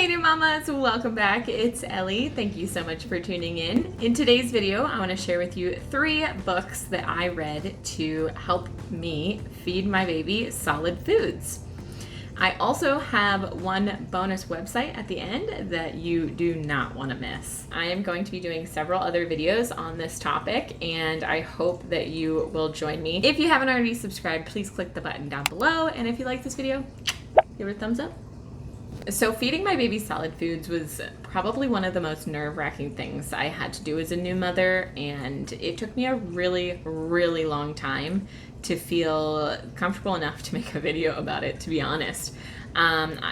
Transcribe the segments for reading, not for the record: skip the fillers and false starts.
Hey new mamas, welcome back. It's Ellie. Thank you so much for tuning in. In today's video, I want to share with you 3 books that I read to help me feed my baby solid foods. I also have one bonus website at the end that you do not want to miss. I am going to be doing several other videos on this topic, and I hope that you will join me. If you haven't already subscribed, please click the button down below, and if you like this video, give it a thumbs up. So feeding my baby solid foods was probably one of the most nerve-wracking things I had to do as a new mother, and it took me a really, really long time to feel comfortable enough to make a video about it, to be honest.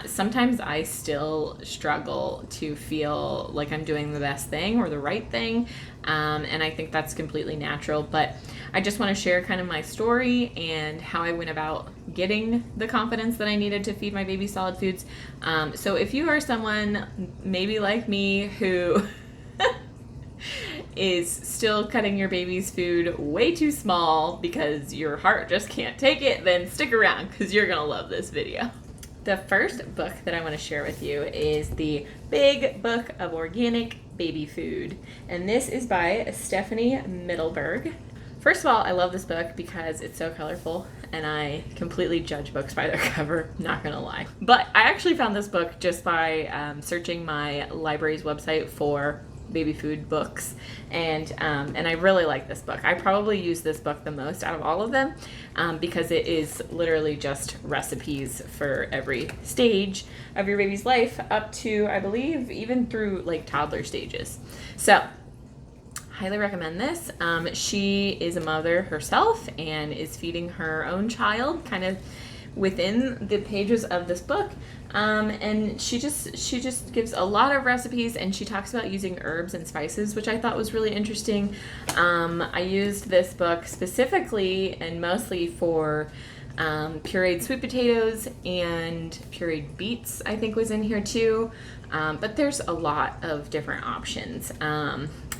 Sometimes I still struggle to feel like I'm doing the best thing or the right thing, and I think that's completely natural, but I just want to share kind of my story and how I went about getting the confidence that I needed to feed my baby solid foods. So if you are someone maybe like me who is still cutting your baby's food way too small because your heart just can't take it, then stick around because you're gonna love this video. The first book that I want to share with you is the Big Book of Organic Baby Food, and this is by Stephanie Middleberg. First of all, I love this book because it's so colorful, and I completely judge books by their cover, not gonna lie. But I actually found this book just by searching my library's website for baby food books, and I really like this book. I probably use this book the most out of all of them because it is literally just recipes for every stage of your baby's life up to, I believe, even through like toddler stages. So highly recommend this. She is a mother herself and is feeding her own child kind of within the pages of this book, and she just gives a lot of recipes, and she talks about using herbs and spices, which I thought was really interesting. I used this book specifically and mostly for pureed sweet potatoes, and pureed beets I think was in here too, but there's a lot of different options.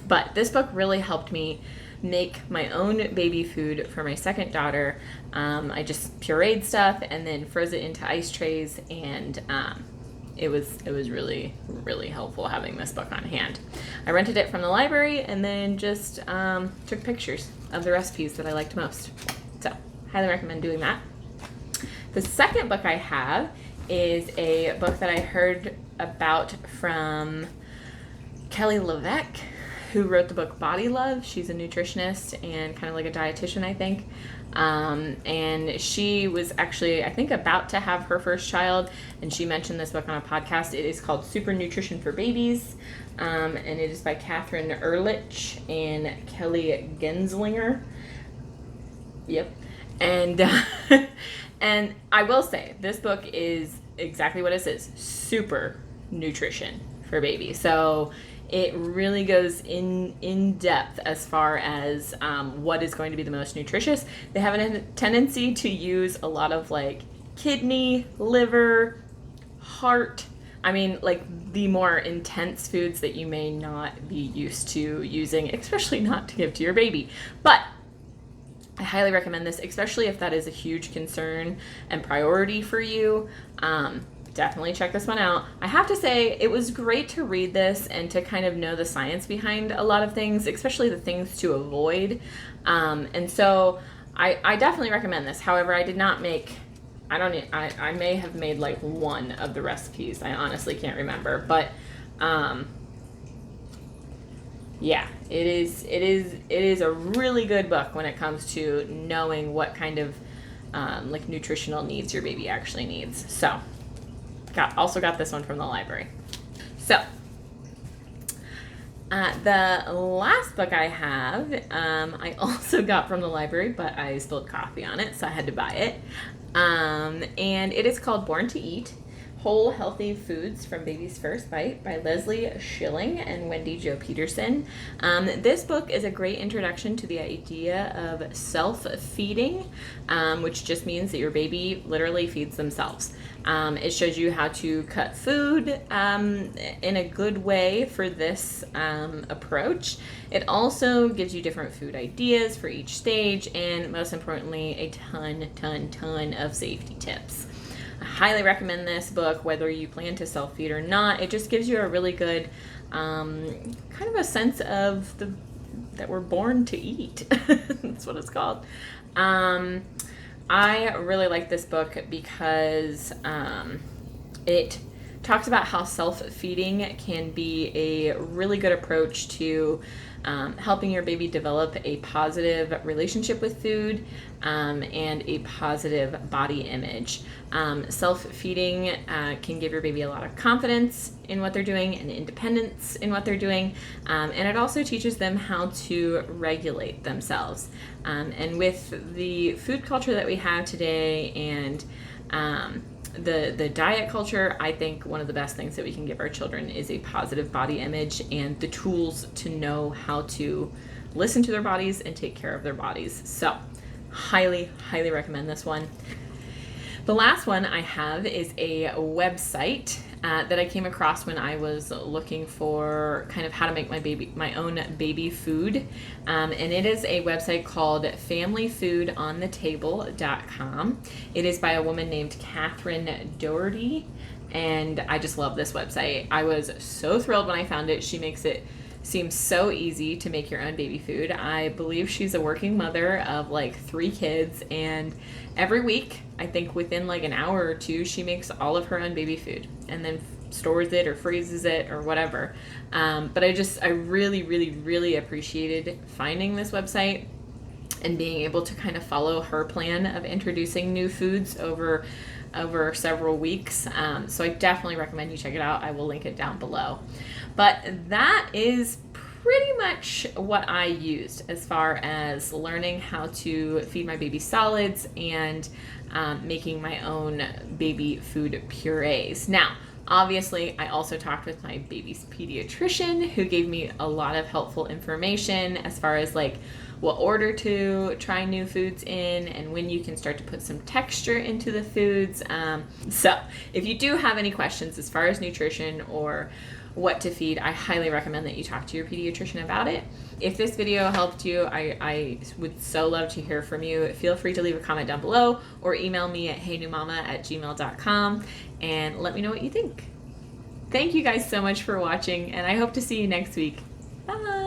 But this book really helped me make my own baby food for my second daughter. I just pureed stuff and then froze it into ice trays, and it was really, really helpful having this book on hand. I rented it from the library and then just took pictures of the recipes that I liked most. So highly recommend doing that. The second book I have is a book that I heard about from Kelly LeVeque, who wrote the book Body Love. She's a nutritionist and kind of like a dietitian, I think. And she was actually, I think, about to have her first child, and she mentioned this book on a podcast. It is called Super Nutrition for Babies, and it is by Catherine Ehrlich and Kelly Genslinger. Yep. And and I will say, this book is exactly what it says, super nutrition for babies. So it really goes in depth as far as what is going to be the most nutritious. They have a tendency to use a lot of like kidney, liver, heart. I mean, like the more intense foods that you may not be used to using, especially not to give to your baby. But I highly recommend this, especially if that is a huge concern and priority for you. Definitely check this one out. I have to say, it was great to read this and to kind of know the science behind a lot of things, especially the things to avoid. And so I definitely recommend this. However, I did not make, I may have made like one of the recipes. I honestly can't remember, but yeah, it is a really good book when it comes to knowing what kind of like nutritional needs your baby actually needs. So also got this one from the library. So the last book I have, I also got from the library, but I spilled coffee on it, so I had to buy it. And it is called Born to Eat: Whole Healthy Foods from Baby's First Bite by Leslie Schilling and Wendy Jo Peterson. This book is a great introduction to the idea of self-feeding, which just means that your baby literally feeds themselves. It shows you how to cut food in a good way for this approach. It also gives you different food ideas for each stage, and most importantly, a ton of safety tips. I highly recommend this book, whether you plan to self-feed or not. It just gives you a really good kind of a sense of that we're born to eat. That's what it's called. I really like this book because it talks about how self-feeding can be a really good approach to helping your baby develop a positive relationship with food and a positive body image. Self-feeding can give your baby a lot of confidence in what they're doing and independence in what they're doing, and it also teaches them how to regulate themselves. And with the food culture that we have today and the diet culture, I think one of the best things that we can give our children is a positive body image and the tools to know how to listen to their bodies and take care of their bodies. So highly, highly recommend this one. The last one I have is a website that I came across when I was looking for kind of how to make my own baby food. And it is a website called familyfoodonthetable.com. It is by a woman named Catherine Doherty, and I just love this website. I was so thrilled when I found it. She makes it seem so easy to make your own baby food. I believe she's a working mother of like 3 kids, and every week, I think within like an hour or two, she makes all of her own baby food and then stores it or freezes it or whatever. But I really, really, really appreciated finding this website and being able to kind of follow her plan of introducing new foods over several weeks. So I definitely recommend you check it out. I will link it down below. But that is pretty much what I used as far as learning how to feed my baby solids and making my own baby food purees. Now, obviously, I also talked with my baby's pediatrician, who gave me a lot of helpful information as far as like what order to try new foods in and when you can start to put some texture into the foods. So if you do have any questions as far as nutrition or what to feed, I highly recommend that you talk to your pediatrician about it. If this video helped you, I would so love to hear from you. Feel free to leave a comment down below or email me at heynewmomma@gmail.com and let me know what you think. Thank you guys so much for watching, and I hope to see you next week. Bye!